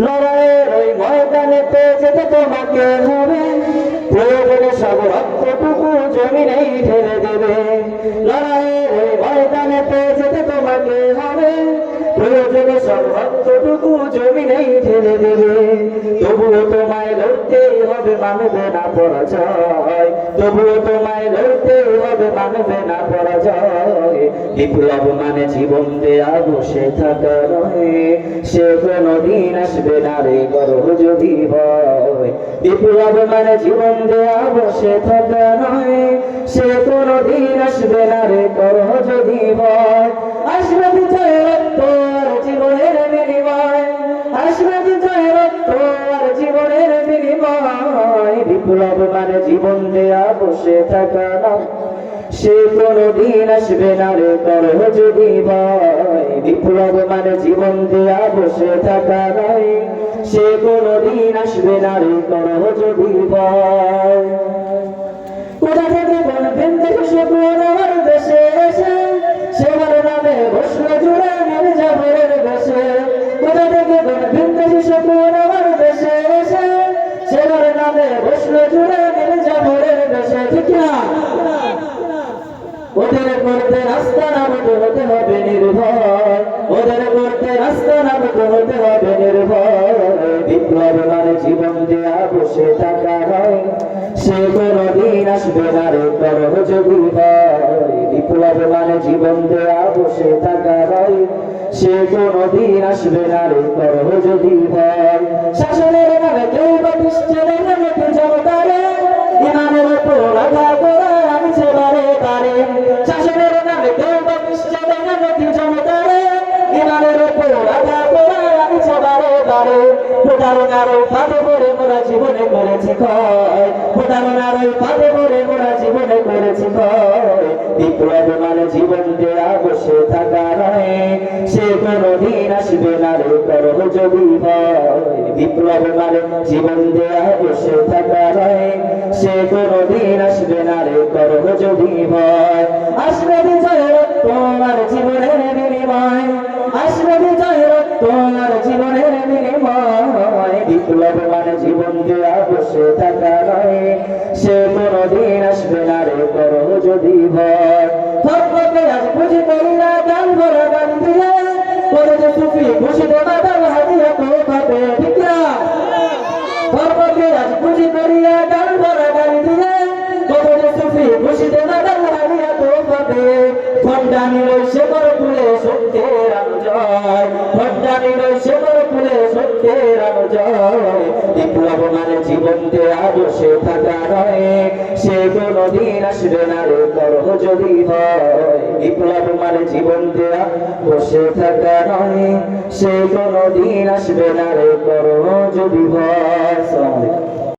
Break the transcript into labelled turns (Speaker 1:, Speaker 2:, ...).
Speaker 1: লড়াইয়ের ওই ময়দানে পেয়ে যেতে তোমাকে হবে, প্রয়োজনে সব রক্তটুকু জমিনেই ঢেলে দেবে। লড়াইয়ের ওই ময়দানে পেয়ে যেতে তোমাকে হবে, প্রয়োজনে সব রক্তটুকু জমিনেই ঢেলে দেবে। তবুও তোমায় লড়তেই হবে, মানবে না পরাজয়। তবুও তোমায় লড়তেই হবে, মানবে না পরাজয়। বিপ্লব মানে জীবন দেয়া বসে থাকা নয়, সে কোনদিন আসবে না রে গর্ব যদি ভয়। বিপ্লব মানে জীবন দেয়া বসে থাকা নয়, সে কোনদিন আসবে না রে গর্ব যদি ভয়। আসবে বিজয় রক্ত আর জীবনের বিনিময়, আসবে বিজয় রক্ত আর জীবনের বিনিময়। বিপ্লব মানে জীবন দেয়া বসে থাকা নয়, সে কোনদিন আসবে না রে গর্ব যদি ভয়। বিপ্লব মানে জীবন দেয়া বসে থাকা নয়, সে কোনদিন আসবে না রে গর্ব যদি ভয়। কোথা থেকে বলবেন দেখে সে আমার দেশে এসে, সেবার নামে বসলো জুড়ে মির্জাফরের বেশে। কোথা থেকে বলবেন দেখে সে আমার দেশে এসে, সেবার নামে বসলো জুড়ে মির্জাফরের বেশে। ঠিক না? ওদের করতে রাস্তা নামতে হতে হবে নির্ভয়, ওদের করতে রাস্তা নামতে হতে হবে নির্ভয়। বিপ্লব মানে জীবন দেয়া বসে থাকা নয়, সে কোনদিন আসবে না রে গর্ব যদি ভয়। বিপ্লব মানে জীবন দেয়া বসে থাকা নয়, সে কোনদিন আসবে না রে গর্ব যদি ভয়। শাসনের নামে কেউ বা খ্রিস্টানের নামে জনতারে, ইমানের উপর রাখা করা আনছে বারে বারে। শাসনের নামে কেউ বা খ্রিস্টানের নামে জনতারে, ইমানের উপর রাখা করা আনছে বারে বারে। প্রতারণার ওই ফাঁদে পড়ে মোরা জীবনে করেছি ক্ষয়, প্রতারণার ওই ফাঁদে পড়ে মোরা জীবনে করেছি ক্ষয়। বিপ্লব মানে জীবন দেয়া বসে থাকা নয়, সে কোনদিন আসবে না রে গর্ব যদি ভয়। বিপ্লব মানে জীবন দেয়া বসে থাকা নয়, সে কোনদিন আসবে না রে গর্ব যদি ভয়। আসবে বিজয় রক্ত আর জীবনের বিনিময়, আসবে বিজয় রক্ত আর জীবনের বিনিময়। বিপ্লব মানে জীবন দেয়া বসে থাকা নয়, সে কোনদিন আসবে না রে গর্ব যদি ভয়। ধর্মকে আজ বুঝি করি না গান ভরা গান দিয়ে, করে যে সুফি খুশিতে বাদাল হাতিয়া তো পাবে। ঠিক না? ধর্মকে আজ বুঝি করি না গান ভরা গান দিয়ে, করে যে সুফি খুশিতে বাদাল হাতিয়া তো পাবে। ভণ্ডামি রয়েছে করে তুলে সত্যের আলো জয়, ভণ্ডামি রয়েছে করে তুলে সত্যের আলো জয়। বিপ্লব মানে জীবন দেয়া বসে থাকা নয়, সে কোনদিন আসবে না রে গর্ব যদি ভয়। বিপ্লব মানে জীবন দেয়া বসে থাকা নয়, সে কোনদিন আসবে না রে গর্ব যদি ভয়।